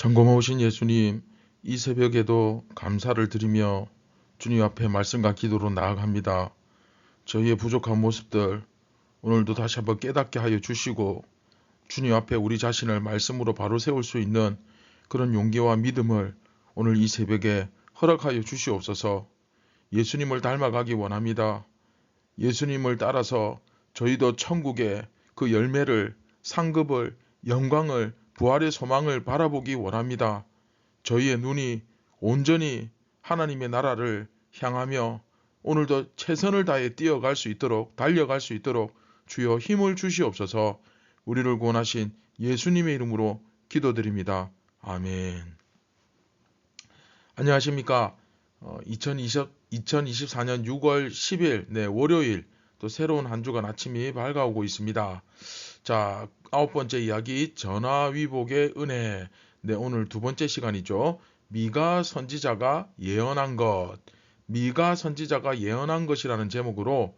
전고마우신 예수님, 이 새벽에도 감사를 드리며 주님 앞에 말씀과 기도로 나아갑니다. 저희의 부족한 모습들 오늘도 다시 한번 깨닫게 하여 주시고 주님 앞에 우리 자신을 말씀으로 바로 세울 수 있는 그런 용기와 믿음을 오늘 이 새벽에 허락하여 주시옵소서. 예수님을 닮아가기 원합니다. 예수님을 따라서 저희도 천국의 그 열매를, 상급을, 영광을, 부활의 소망을 바라보기 원합니다. 저희의 눈이 온전히 하나님의 나라를 향하며 오늘도 최선을 다해 뛰어갈 수 있도록, 달려갈 수 있도록 주여 힘을 주시옵소서. 우리를 구원하신 예수님의 이름으로 기도드립니다. 아멘. 안녕하십니까. 2024년 6월 10일 월요일 또 새로운 한 주간 아침이 밝아오고 있습니다. 자, 9번째 이야기 전화위복의 은혜. 오늘 두 번째 시간이죠. 미가 선지자가 예언한 것. 미가 선지자가 예언한 것이라는 제목으로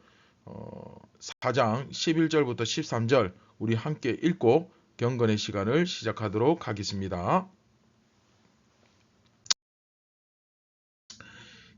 4장 11절부터 13절 우리 함께 읽고 경건의 시간을 시작하도록 하겠습니다.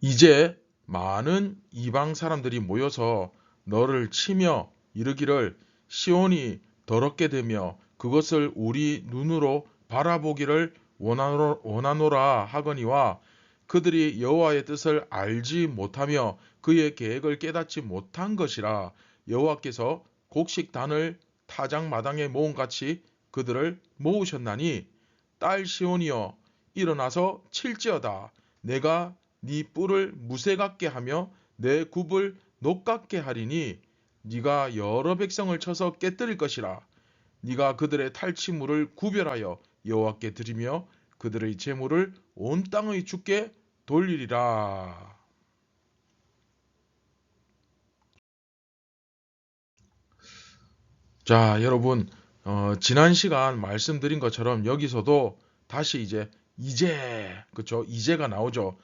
이제 많은 이방 사람들이 모여서 너를 치며 이르기를 시온이 더럽게 되며 그것을 우리 눈으로 바라보기를 원하노라 하거니와 그들이 여호와의 뜻을 알지 못하며 그의 계획을 깨닫지 못한 것이라. 여호와께서 곡식단을 타작마당에 모음같이 그들을 모으셨나니 딸 시온이여 일어나서 칠지어다. 내가 네 뿔을 무쇠 같게 하며 내 굽을 녹 같게 하리니 네가 여러 백성을 쳐서 깨뜨릴 것이라. 네가 그들의 탈취물을 구별하여 여호와께 드리며 그들의 재물을 온 땅의 주께 돌리리라. 자, 여러분, 지난 시간 말씀드린 것처럼 여기서도 다시 그쵸? 이제가 나오죠.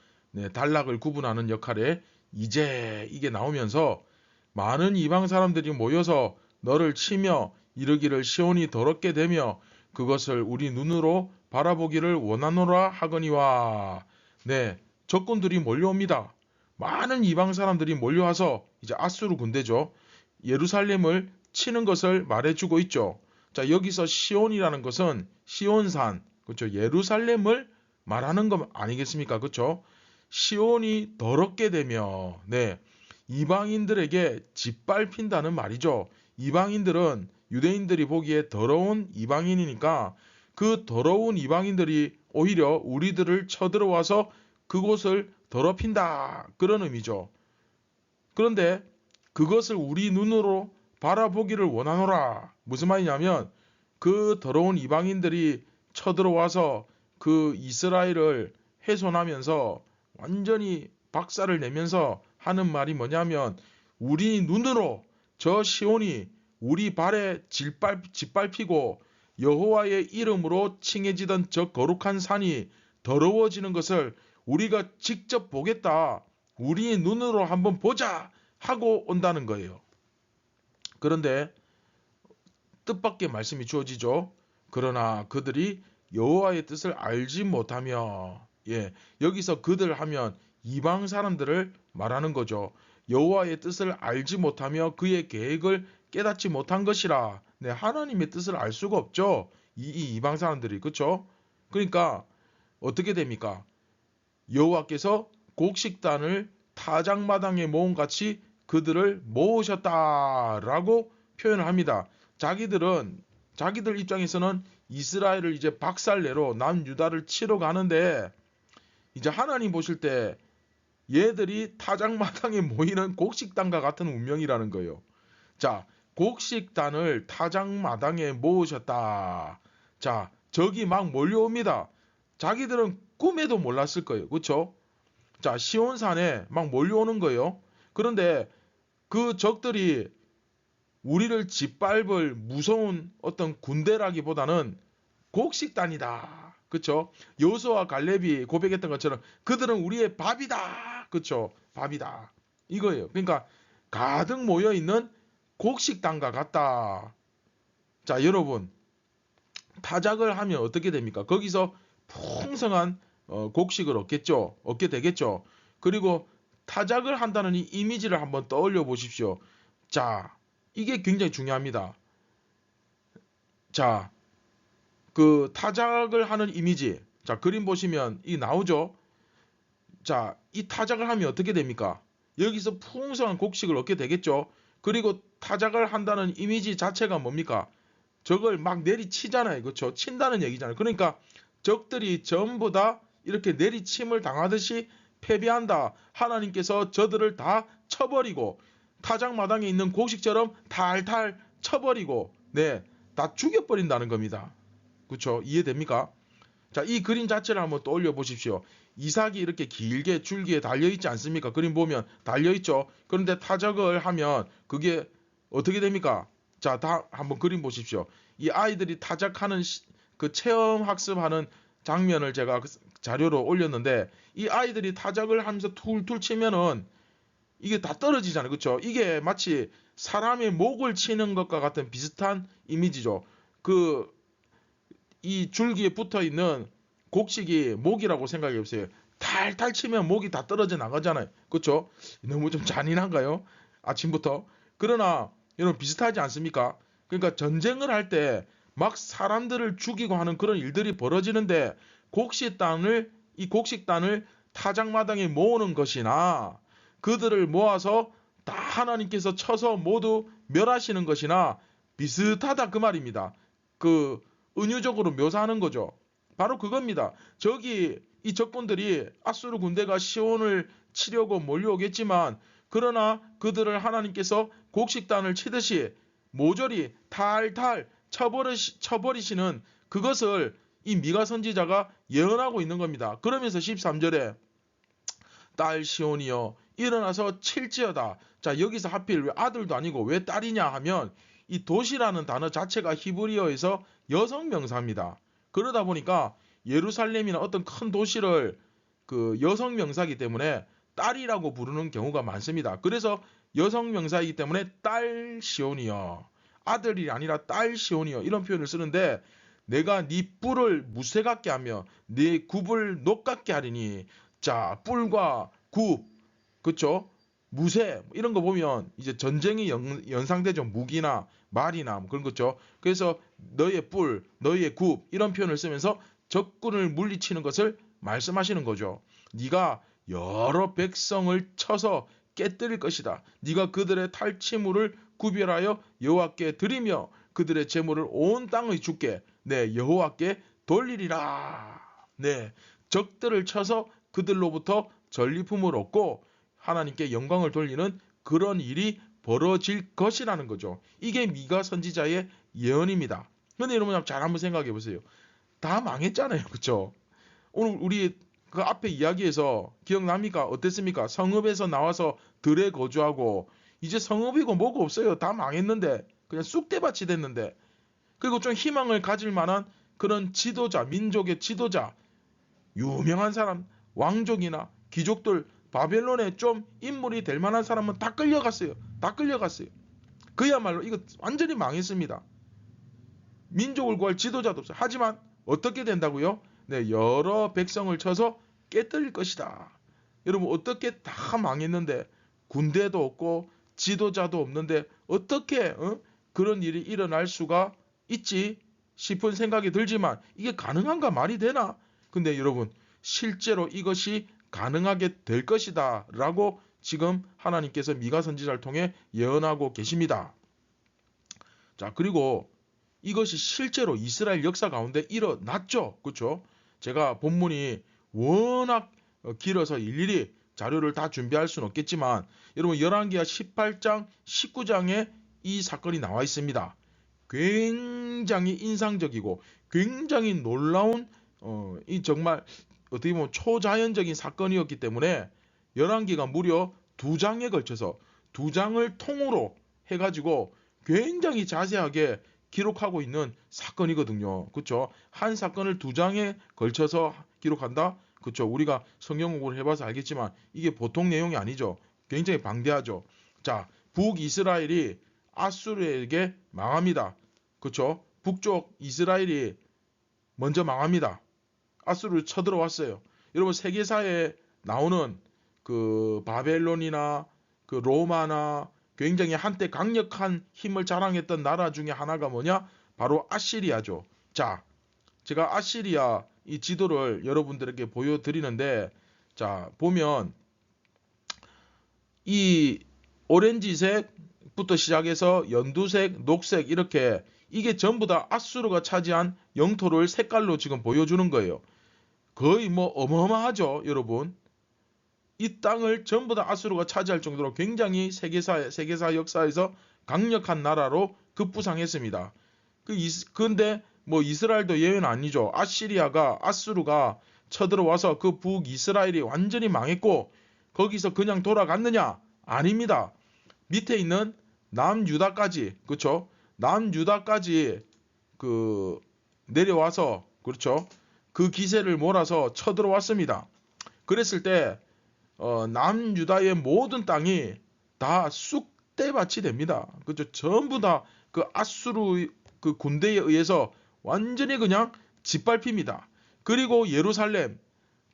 단락을 구분하는 역할에 이제 이게 나오면서 많은 이방 사람들이 모여서 너를 치며 이르기를 시온이 더럽게 되며 그것을 우리 눈으로 바라보기를 원하노라 하거니와. 적군들이 몰려옵니다. 많은 이방 사람들이 몰려와서 이제 아수르 군대죠. 예루살렘을 치는 것을 말해주고 있죠. 자, 여기서 시온이라는 것은 시온산, 그렇죠? 예루살렘을 말하는 것 아니겠습니까? 그렇죠? 시온이 더럽게 되며, 이방인들에게 짓밟힌다는 말이죠. 이방인들은 유대인들이 보기에 더러운 이방인이니까 그 더러운 이방인들이 오히려 우리들을 쳐들어와서 그곳을 더럽힌다, 그런 의미죠. 그런데 그것을 우리 눈으로 바라보기를 원하노라. 무슨 말이냐면 그 더러운 이방인들이 쳐들어와서 그 이스라엘을 훼손하면서 완전히 박살을 내면서 하는 말이 뭐냐면 우리 눈으로 저 시온이 우리 발에 짓밟히고 여호와의 이름으로 칭해지던 저 거룩한 산이 더러워지는 것을 우리가 직접 보겠다. 우리 눈으로 한번 보자 하고 온다는 거예요. 그런데 뜻밖의 말씀이 주어지죠. 그러나 그들이 여호와의 뜻을 알지 못하며, 여기서 그들 하면 이방 사람들을 말하는 거죠. 여호와의 뜻을 알지 못하며 그의 계획을 깨닫지 못한 것이라. 하나님의 뜻을 알 수가 없죠. 이 이방 사람들이, 그렇죠? 그러니까 어떻게 됩니까? 여호와께서 곡식단을 타작마당에 모음같이 그들을 모으셨다라고 표현을 합니다. 자기들 입장에서는 이스라엘을 이제 박살내러 남유다를 치러 가는데 이제 하나님 보실 때 얘들이 타작마당에 모이는 곡식단과 같은 운명이라는 거예요. 자, 곡식단을 타작마당에 모으셨다. 자, 적이 막 몰려옵니다. 자기들은 꿈에도 몰랐을 거예요. 그렇죠? 자, 시온산에 막 몰려오는 거예요. 그런데 그 적들이 우리를 짓밟을 무서운 어떤 군대라기보다는 곡식단이다. 그렇죠? 여호수아와 갈렙이 고백했던 것처럼 그들은 우리의 밥이다. 그렇죠? 밥이다. 이거예요. 그러니까 가득 모여 있는 곡식단과 같다. 자, 여러분, 타작을 하면 어떻게 됩니까? 거기서 풍성한 곡식을 얻게 되겠죠. 그리고 타작을 한다는 이 이미지를 한번 떠올려 보십시오. 자, 이게 굉장히 중요합니다. 자, 그 타작을 하는 이미지. 자, 그림 보시면 이 나오죠. 자, 이 타작을 하면 어떻게 됩니까? 여기서 풍성한 곡식을 얻게 되겠죠. 그리고 타작을 한다는 이미지 자체가 뭡니까? 적을 막 내리치잖아요. 그렇죠? 친다는 얘기잖아요. 그러니까 적들이 전부 다 이렇게 내리침을 당하듯이 패배한다. 하나님께서 저들을 다 쳐버리고 타작마당에 있는 곡식처럼 탈탈 쳐버리고 네, 다 죽여버린다는 겁니다. 그렇죠? 이해됩니까? 자, 이 그림 자체를 한번 떠올려 보십시오. 이삭이 이렇게 길게 줄기에 달려있지 않습니까? 그림 보면 달려있죠. 그런데 타작을 하면 그게 어떻게 됩니까? 자, 다 한번 그림 보십시오. 이 아이들이 타작하는 그 체험 학습하는 장면을 제가 그 자료로 올렸는데 이 아이들이 타작을 하면서 툴툴 치면은 이게 다 떨어지잖아요. 그렇죠? 이게 마치 사람의 목을 치는 것과 같은 비슷한 이미지죠. 이 줄기에 붙어 있는 곡식이 목이라고 생각해 보세요. 탈탈 치면 목이 다 떨어져 나가잖아요. 그렇죠? 너무 좀 잔인한가요? 아침부터. 그러나 여러분 비슷하지 않습니까? 그러니까 전쟁을 할 때 막 사람들을 죽이고 하는 그런 일들이 벌어지는데 이 곡식단을 타작마당에 모으는 것이나 그들을 모아서 다 하나님께서 쳐서 모두 멸하시는 것이나 비슷하다 그 말입니다. 그 은유적으로 묘사하는 거죠. 바로 그겁니다. 이 적군들이 아수르 군대가 시온을 치려고 몰려오겠지만 그러나 그들을 하나님께서 곡식단을 치듯이 모조리 탈탈 쳐버리시는 그것을 이 미가 선지자가 예언하고 있는 겁니다. 그러면서 13절에 딸 시온이여 일어나서 칠지어다. 자, 여기서 하필 왜 아들도 아니고 왜 딸이냐 하면 이 도시라는 단어 자체가 히브리어에서 여성 명사입니다. 그러다 보니까 예루살렘이나 어떤 큰 도시를 그 여성 명사이기 때문에 딸이라고 부르는 경우가 많습니다. 그래서 여성 명사이기 때문에 딸 시온이여, 아들이 아니라 딸 시온이여 이런 표현을 쓰는데 내가 네 뿔을 무쇠 같게 하며 네 굽을 녹 같게 하리니 자, 뿔과 굽, 그쵸? 무쇠 이런 거 보면 이제 전쟁이 연상되죠. 무기나 말이나 뭐 그런 거죠. 그래서 너의 뿔, 너의 굽 이런 표현을 쓰면서 적군을 물리치는 것을 말씀하시는 거죠. 네가 여러 백성을 쳐서 깨뜨릴 것이다. 네가 그들의 탈취물을 구별하여 여호와께 드리며 그들의 재물을 온 땅의 주께 네 여호와께 돌리리라. 네, 적들을 쳐서 그들로부터 전리품을 얻고 하나님께 영광을 돌리는 그런 일이 벌어질 것이라는 거죠. 이게 미가 선지자의 예언입니다. 그런데 여러분 잘 한번 생각해 보세요. 다 망했잖아요. 그렇죠? 오늘 우리 그 앞에 이야기에서 기억납니까? 어땠습니까? 성읍에서 나와서 들에 거주하고 이제 성읍이고 뭐고 없어요. 다 망했는데 그냥 쑥대밭이 됐는데 그리고 좀 희망을 가질 만한 그런 지도자, 민족의 지도자, 유명한 사람, 왕족이나 귀족들, 바벨론에 좀 인물이 될 만한 사람은 다 끌려갔어요. 다 끌려갔어요. 그야말로 이거 완전히 망했습니다. 민족을 구할 지도자도 없어요. 하지만 어떻게 된다고요? 네, 여러 백성을 쳐서 깨뜨릴 것이다. 여러분 어떻게 다 망했는데 군대도 없고 지도자도 없는데 어떻게 그런 일이 일어날 수가 있지 싶은 생각이 들지만 이게 가능한가 말이 되나? 근데 여러분 실제로 이것이 가능하게 될 것이다 라고 지금 하나님께서 미가 선지자를 통해 예언하고 계십니다. 자, 그리고 이것이 실제로 이스라엘 역사 가운데 일어났죠. 그렇죠? 제가 본문이 워낙 길어서 일일이 자료를 다 준비할 수는 없겠지만 여러분 열왕기하 18장, 19장에 이 사건이 나와 있습니다. 굉장히 인상적이고 굉장히 놀라운 이 정말 어떻게 보면 초자연적인 사건이었기 때문에 열왕기가 무려 2장에 걸쳐서 2장을 통으로 해가지고 굉장히 자세하게 기록하고 있는 사건이거든요. 그렇죠? 한 사건을 2장에 걸쳐서 기록한다? 그렇죠? 우리가 성경 공부를 해봐서 알겠지만 이게 보통 내용이 아니죠. 굉장히 방대하죠. 자, 북이스라엘이 아수르에게 망합니다. 그렇죠? 북쪽 이스라엘이 먼저 망합니다. 아수르 쳐들어왔어요. 여러분 세계사에 나오는 그 바벨론이나 그 로마나 굉장히 한때 강력한 힘을 자랑했던 나라 중에 하나가 뭐냐? 바로 아시리아죠. 자, 제가 아시리아 이 지도를 여러분들에게 보여드리는데, 자, 보면 이 오렌지색부터 시작해서 연두색, 녹색 이렇게 이게 전부 다 아수르가 차지한 영토를 색깔로 지금 보여주는 거예요. 거의 뭐 어마어마하죠, 여러분. 이 땅을 전부 다 아수르가 차지할 정도로 굉장히 세계사 역사에서 강력한 나라로 급부상했습니다. 근데 뭐 이스라엘도 예외는 아니죠. 아수르가 쳐들어와서 그 북이스라엘이 완전히 망했고 거기서 그냥 돌아갔느냐? 아닙니다. 밑에 있는 남유다까지, 그렇죠? 남유다까지 그 내려와서, 그렇죠? 그 기세를 몰아서 쳐들어왔습니다. 그랬을 때 남유다의 모든 땅이 다 쑥대밭이 됩니다. 그렇죠? 전부 다 그 아수르 그 군대에 의해서 완전히 그냥 짓밟힙니다. 그리고 예루살렘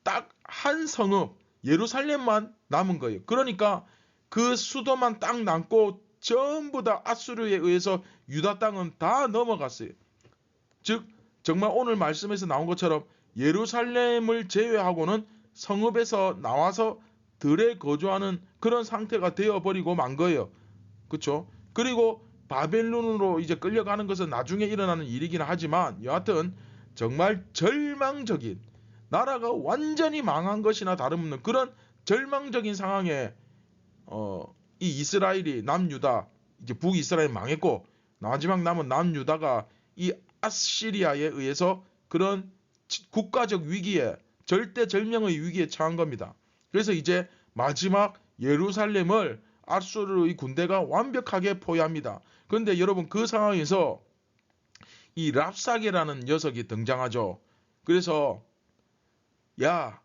딱 한 성읍 예루살렘만 남은 거예요. 그러니까 그 수도만 딱 남고 전부 다 아수르에 의해서 유다 땅은 다 넘어갔어요. 즉 정말 오늘 말씀에서 나온 것처럼 예루살렘을 제외하고는 성읍에서 나와서 들에 거주하는 그런 상태가 되어버리고 만 거예요. 그렇죠? 그리고 바벨론으로 이제 끌려가는 것은 나중에 일어나는 일이긴 하지만 여하튼 정말 절망적인 나라가 완전히 망한 것이나 다름없는 그런 절망적인 상황에 이 이스라엘이 남유다 이제 북이스라엘 망했고 마지막 남은 남유다가 이 아시리아에 의해서 그런 국가적 위기에 절대절명의 위기에 처한 겁니다. 그래서 이제 마지막 예루살렘을 아수르의 군대가 완벽하게 포위합니다. 그런데 여러분 그 상황에서 이 랍사게라는 녀석이 등장하죠. 그래서 야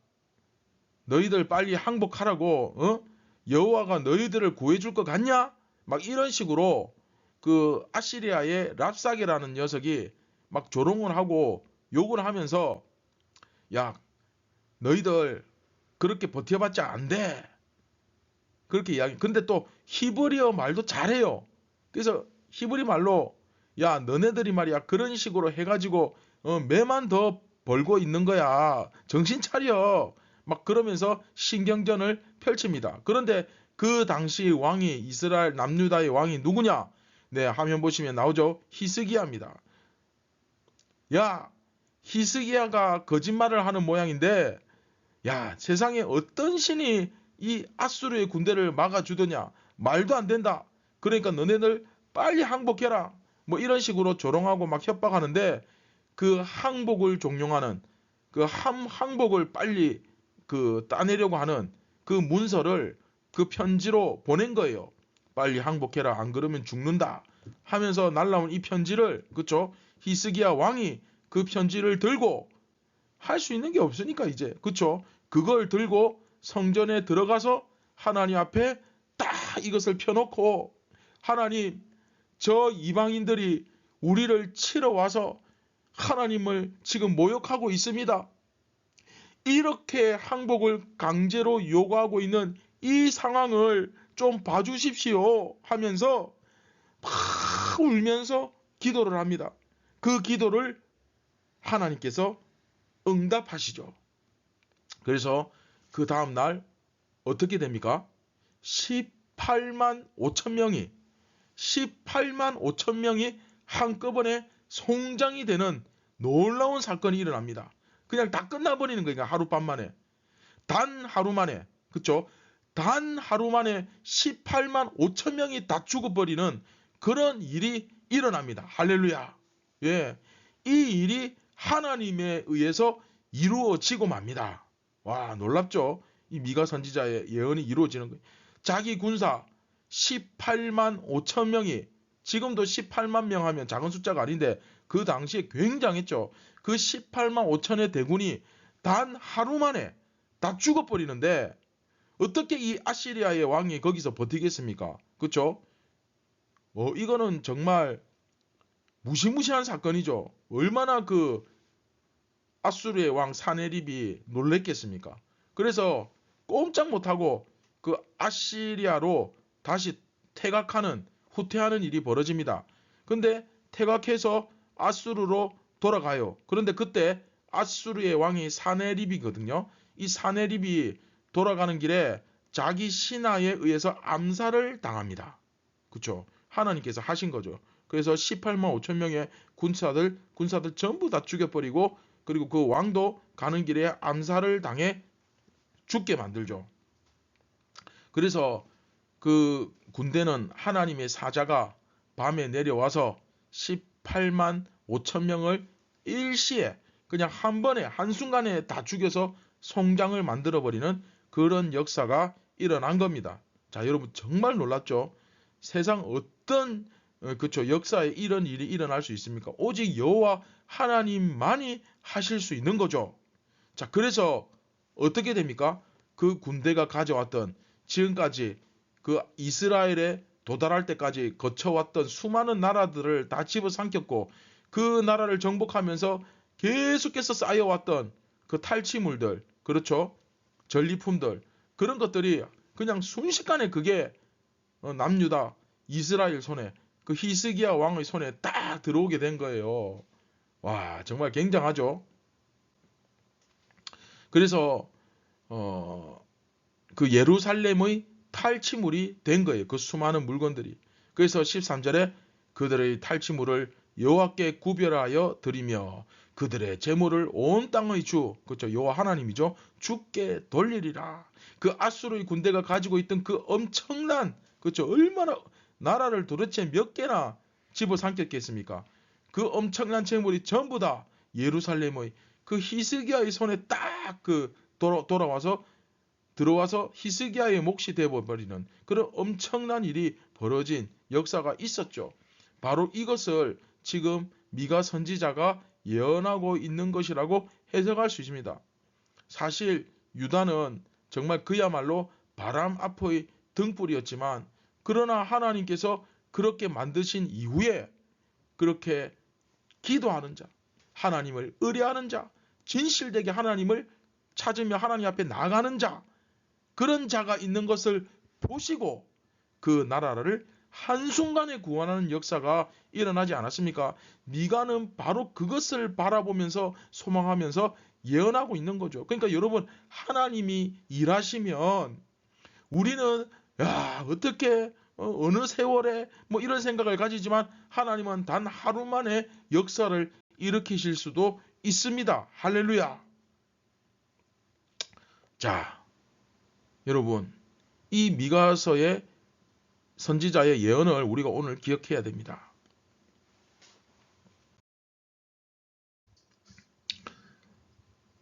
너희들 빨리 항복하라고 여호와가 너희들을 구해줄 것 같냐? 막 이런 식으로 그 아시리아의 랍사게라는 녀석이 막 조롱을 하고 욕을 하면서 야 너희들 그렇게 버텨봤자 안 돼. 그렇게 이야기. 근데 또 히브리어 말도 잘해요. 그래서 히브리 말로 야 너네들이 말이야 그런 식으로 해가지고 매만 더 벌고 있는 거야. 정신 차려. 막 그러면서 신경전을 펼칩니다. 그런데 그 당시 왕이 이스라엘 남유다의 왕이 누구냐? 네, 화면 보시면 나오죠. 히스기야입니다. 야 히스기야가 거짓말을 하는 모양인데 야 세상에 어떤 신이 이 아수르의 군대를 막아주더냐. 말도 안 된다. 그러니까 너네들 빨리 항복해라. 뭐 이런 식으로 조롱하고 막 협박하는데 그 항복을 종용하는 그 항복을 빨리 그 따내려고 하는 그 문서를 그 편지로 보낸 거예요. 빨리 항복해라. 안 그러면 죽는다. 하면서 날라온 이 편지를 그쵸? 히스기야 왕이 그 편지를 들고 할 수 있는 게 없으니까 이제 그쵸? 그걸 들고 성전에 들어가서 하나님 앞에 딱 이것을 펴놓고 하나님 저 이방인들이 우리를 치러 와서 하나님을 지금 모욕하고 있습니다. 이렇게 항복을 강제로 요구하고 있는 이 상황을 좀 봐주십시오 하면서 막 울면서 기도를 합니다. 그 기도를 하나님께서 응답하시죠. 그래서 그 다음날 어떻게 됩니까? 18만 5천 명이 한꺼번에 송장이 되는 놀라운 사건이 일어납니다. 그냥 다 끝나버리는 거니까 하룻밤 만에. 단 하루 만에. 그쵸? 단 하루 만에 18만 5천 명이 다 죽어버리는 그런 일이 일어납니다. 할렐루야. 예. 이 일이 하나님에 의해서 이루어지고 맙니다. 와, 놀랍죠? 이 미가 선지자의 예언이 이루어지는 거예요. 자기 군사 18만 5천 명이 지금도 18만 명 하면 작은 숫자가 아닌데 그 당시에 굉장했죠. 그 18만 5천의 대군이 단 하루 만에 다 죽어버리는데 어떻게 이 아시리아의 왕이 거기서 버티겠습니까? 그렇죠? 이거는 정말 무시무시한 사건이죠. 얼마나 그 아수르의 왕 사네립이 놀랬겠습니까? 그래서 꼼짝 못하고 그 아시리아로 다시 퇴각하는 후퇴하는 일이 벌어집니다. 근데 퇴각해서 아수르로 돌아가요. 그런데 그때 아수르의 왕이 사네립이거든요. 이 사네립이 돌아가는 길에 자기 신하에 의해서 암살을 당합니다. 그렇죠? 하나님께서 하신 거죠. 그래서 18만 5천 명의 군사들 전부 다 죽여버리고 그리고 그 왕도 가는 길에 암살을 당해 죽게 만들죠. 그래서 그 군대는 하나님의 사자가 밤에 내려와서 18만 5천 명을 일시에 그냥 한 번에 한순간에 다 죽여서 송장을 만들어버리는 그런 역사가 일어난 겁니다. 자, 여러분 정말 놀랍죠? 세상 어떤 그쵸 역사에 이런 일이 일어날 수 있습니까? 오직 여호와 하나님만이 하실 수 있는 거죠. 자, 그래서 어떻게 됩니까? 그 군대가 가져왔던 지금까지 그 이스라엘에 도달할 때까지 거쳐왔던 수많은 나라들을 다 집어삼켰고 그 나라를 정복하면서 계속해서 쌓여왔던 그 탈취물들, 그렇죠? 전리품들, 그런 것들이 그냥 순식간에 그게 남유다 이스라엘 손에 그 히스기야 왕의 손에 딱 들어오게 된 거예요. 와, 정말 굉장하죠. 그래서 그 예루살렘의 탈취물이 된 거예요. 그 수많은 물건들이. 그래서 13절에 그들의 탈취물을 여호와께 구별하여 드리며 그들의 재물을 온 땅의 주, 그렇죠, 여호와 하나님이죠, 주께 돌리리라. 그 아수르의 군대가 가지고 있던 그 엄청난, 그렇죠, 얼마나 나라를 도대체 몇 개나 집어삼켰겠습니까? 그 엄청난 재물이 전부 다 예루살렘의 그 히스기야의 손에 딱 그 돌아와서 들어와서 히스기야의 몫이 되어버리는 그런 엄청난 일이 벌어진 역사가 있었죠. 바로 이것을 지금 미가 선지자가 예언하고 있는 것이라고 해석할 수 있습니다. 사실 유다는 정말 그야말로 바람 앞의 등불이었지만 그러나 하나님께서 그렇게 만드신 이후에 그렇게 기도하는 자, 하나님을 의뢰하는 자, 진실되게 하나님을 찾으며 하나님 앞에 나가는 자, 그런 자가 있는 것을 보시고 그 나라를 한순간에 구원하는 역사가 일어나지 않았습니까? 미가는 바로 그것을 바라보면서 소망하면서 예언하고 있는 거죠. 그러니까 여러분, 하나님이 일하시면 우리는 야, 어떻게 어느 세월에 뭐 이런 생각을 가지지만 하나님은 단 하루 만에 역사를 일으키실 수도 있습니다. 할렐루야. 자, 여러분, 이 미가서의 선지자의 예언을 우리가 오늘 기억해야 됩니다.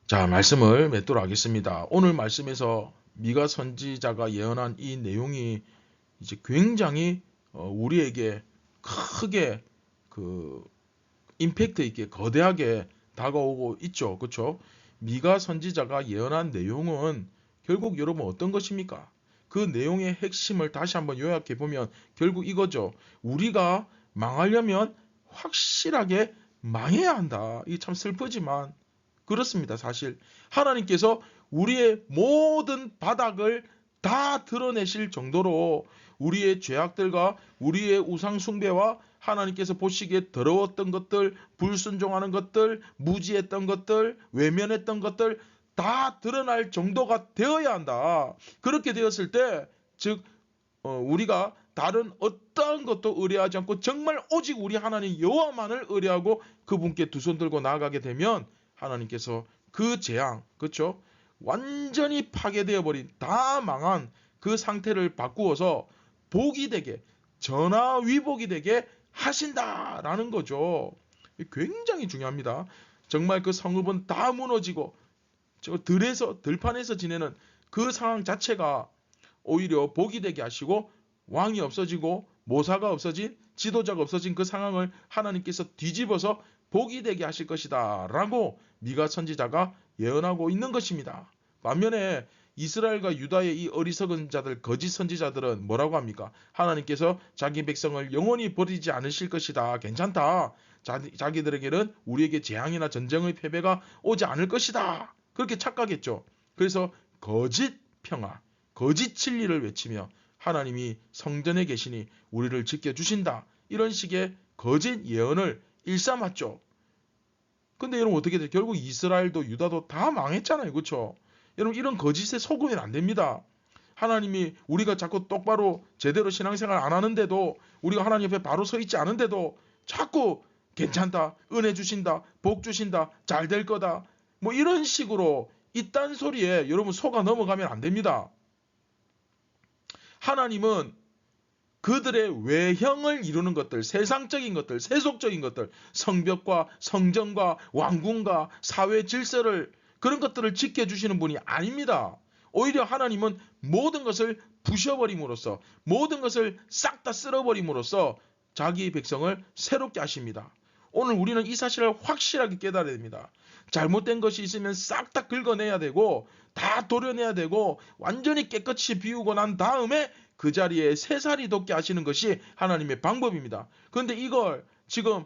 자, 말씀을 맺도록 하겠습니다. 오늘 말씀에서 미가 선지자가 예언한 이 내용이 이제 굉장히 우리에게 크게 그 임팩트 있게 거대하게 다가오고 있죠. 그렇죠? 미가 선지자가 예언한 내용은 결국 여러분 어떤 것입니까? 그 내용의 핵심을 다시 한번 요약해 보면 결국 이거죠. 우리가 망하려면 확실하게 망해야 한다. 이게 참 슬프지만 그렇습니다. 사실 하나님께서 우리의 모든 바닥을 다 드러내실 정도로 우리의 죄악들과 우리의 우상 숭배와 하나님께서 보시기에 더러웠던 것들, 불순종하는 것들, 무지했던 것들, 외면했던 것들 다 드러날 정도가 되어야 한다. 그렇게 되었을 때, 즉 우리가 다른 어떠한 것도 의뢰하지 않고 정말 오직 우리 하나님 여호와만을 의뢰하고 그분께 두 손 들고 나아가게 되면 하나님께서 그 재앙, 그렇죠? 완전히 파괴되어 버린 다 망한 그 상태를 바꾸어서 복이 되게, 전화위복이 되게 하신다라는 거죠. 굉장히 중요합니다. 정말 그 성읍은 다 무너지고 들판에서 지내는 그 상황 자체가 오히려 복이 되게 하시고 왕이 없어지고 모사가 없어진, 지도자가 없어진 그 상황을 하나님께서 뒤집어서 복이 되게 하실 것이다 라고 미가 선지자가 예언하고 있는 것입니다. 반면에 이스라엘과 유다의 이 어리석은 자들, 거짓 선지자들은 뭐라고 합니까? 하나님께서 자기 백성을 영원히 버리지 않으실 것이다. 괜찮다. 자기들에게는 우리에게 재앙이나 전쟁의 패배가 오지 않을 것이다. 그렇게 착각했죠. 그래서 거짓 평화, 거짓 진리를 외치며 하나님이 성전에 계시니 우리를 지켜주신다. 이런 식의 거짓 예언을 일삼았죠. 근데 여러분 어떻게 돼요? 결국 이스라엘도 유다도 다 망했잖아요. 그렇죠? 여러분 이런 거짓에 속으면 안 됩니다. 하나님이 우리가 자꾸 똑바로 제대로 신앙생활 안 하는데도, 우리가 하나님 옆에 바로 서 있지 않은데도 자꾸 괜찮다, 은혜 주신다, 복 주신다, 잘 될 거다, 뭐 이런 식으로 이딴 소리에 여러분 속아 넘어가면 안 됩니다. 하나님은 그들의 외형을 이루는 것들, 세상적인 것들, 세속적인 것들, 성벽과 성전과 왕궁과 사회 질서를, 그런 것들을 지켜주시는 분이 아닙니다. 오히려 하나님은 모든 것을 부셔버림으로써, 모든 것을 싹 다 쓸어버림으로써 자기 백성을 새롭게 하십니다. 오늘 우리는 이 사실을 확실하게 깨달아야 됩니다. 잘못된 것이 있으면 싹 다 긁어내야 되고, 다 도려내야 되고, 완전히 깨끗이 비우고 난 다음에 그 자리에 새살이 돋게 하시는 것이 하나님의 방법입니다. 그런데 이걸 지금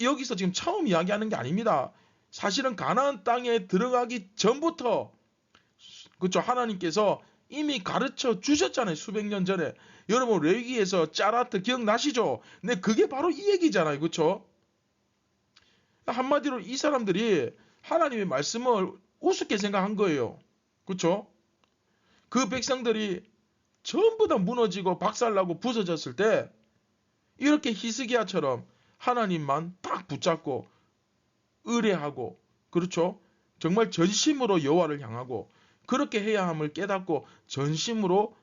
여기서 지금 처음 이야기하는 게 아닙니다. 사실은 가나안 땅에 들어가기 전부터, 그렇죠, 하나님께서 이미 가르쳐 주셨잖아요. 수백 년 전에. 여러분 레위기에서 짜라트 기억나시죠? 근데 그게 바로 이 얘기잖아요. 그렇죠? 한마디로 이 사람들이 하나님의 말씀을 우습게 생각한 거예요. 그렇죠? 그 백성들이 전부 다 무너지고 박살나고 부서졌을 때 이렇게 히스기야처럼 하나님만 딱 붙잡고 의뢰하고, 그렇죠? 정말 전심으로 여호와를 향하고 그렇게 해야 함을 깨닫고 전심으로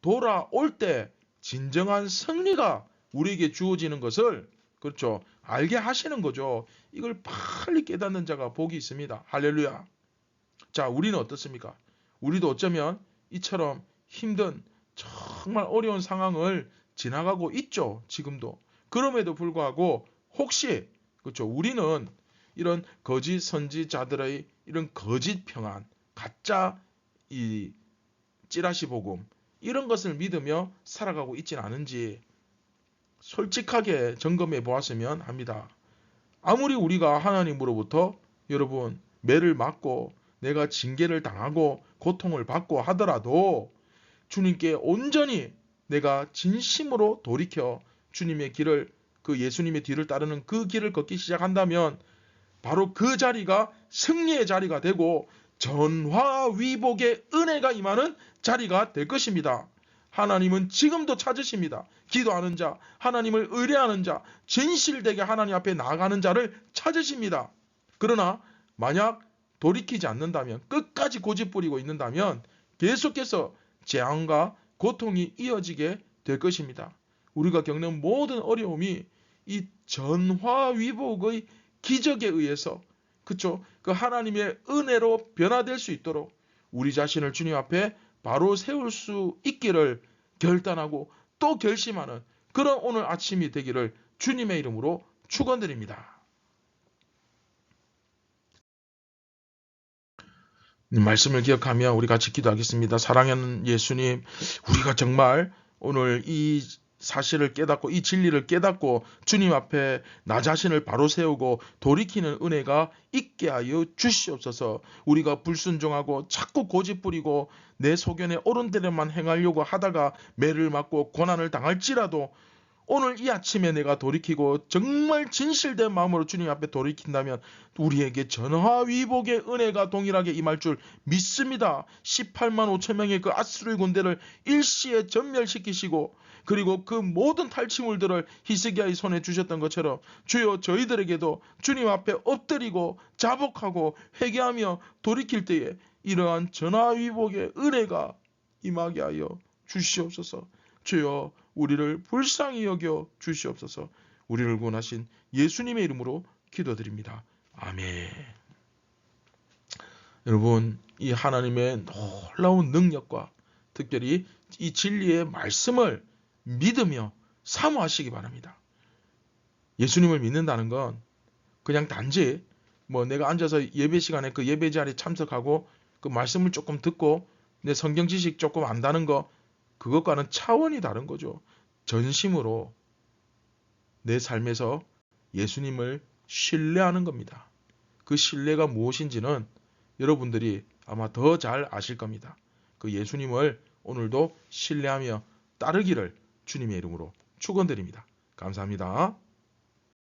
돌아올 때 진정한 승리가 우리에게 주어지는 것을, 그렇죠, 알게 하시는 거죠. 이걸 빨리 깨닫는 자가 복이 있습니다. 할렐루야. 자, 우리는 어떻습니까? 우리도 어쩌면 이처럼 힘든 정말 어려운 상황을 지나가고 있죠. 지금도. 그럼에도 불구하고 혹시, 그렇죠, 우리는 이런 거짓 선지자들의 이런 거짓 평안, 가짜 이 찌라시 복음, 이런 것을 믿으며 살아가고 있지는 않은지 솔직하게 점검해 보았으면 합니다. 아무리 우리가 하나님으로부터 여러분 매를 맞고 내가 징계를 당하고 고통을 받고 하더라도 주님께 온전히 내가 진심으로 돌이켜 주님의 길을, 그 예수님의 뒤를 따르는 그 길을 걷기 시작한다면 바로 그 자리가 승리의 자리가 되고 전화위복의 은혜가 임하는 자리가 될 것입니다. 하나님은 지금도 찾으십니다. 기도하는 자, 하나님을 의뢰하는 자, 진실되게 하나님 앞에 나아가는 자를 찾으십니다. 그러나 만약 돌이키지 않는다면, 끝까지 고집부리고 있는다면 계속해서 재앙과 고통이 이어지게 될 것입니다. 우리가 겪는 모든 어려움이 이 전화위복의 기적에 의해서, 그쵸, 그 하나님의 은혜로 변화될 수 있도록 우리 자신을 주님 앞에 바로 세울 수 있기를 결단하고 또 결심하는 그런 오늘 아침이 되기를 주님의 이름으로 축원드립니다. 말씀을 기억하며 우리 같이 기도하겠습니다. 사랑하는 예수님, 우리가 정말 오늘 이 사실을 깨닫고 이 진리를 깨닫고 주님 앞에 나 자신을 바로 세우고 돌이키는 은혜가 있게 하여 주시옵소서. 우리가 불순종하고 자꾸 고집부리고 내 소견에 옳은 대로만 행하려고 하다가 매를 맞고 고난을 당할지라도 오늘 이 아침에 내가 돌이키고 정말 진실된 마음으로 주님 앞에 돌이킨다면 우리에게 전화위복의 은혜가 동일하게 임할 줄 믿습니다. 18만 5천 명의 그 아수르 군대를 일시에 전멸시키시고 그리고 그 모든 탈취물들을 히스기야의 손에 주셨던 것처럼 주여 저희들에게도 주님 앞에 엎드리고 자복하고 회개하며 돌이킬 때에 이러한 전화위복의 은혜가 임하게 하여 주시옵소서. 주여 우리를 불쌍히 여겨 주시옵소서. 우리를 구원하신 예수님의 이름으로 기도드립니다. 아멘. 여러분, 이 하나님의 놀라운 능력과 특별히 이 진리의 말씀을 믿으며 사모하시기 바랍니다. 예수님을 믿는다는 건 그냥 단지 뭐 내가 앉아서 예배 시간에 그 예배 자리에 참석하고 그 말씀을 조금 듣고 내 성경 지식 조금 안다는 거, 그것과는 차원이 다른 거죠. 전심으로 내 삶에서 예수님을 신뢰하는 겁니다. 그 신뢰가 무엇인지는 여러분들이 아마 더 잘 아실 겁니다. 그 예수님을 오늘도 신뢰하며 따르기를 주님의 이름으로 축원드립니다. 감사합니다.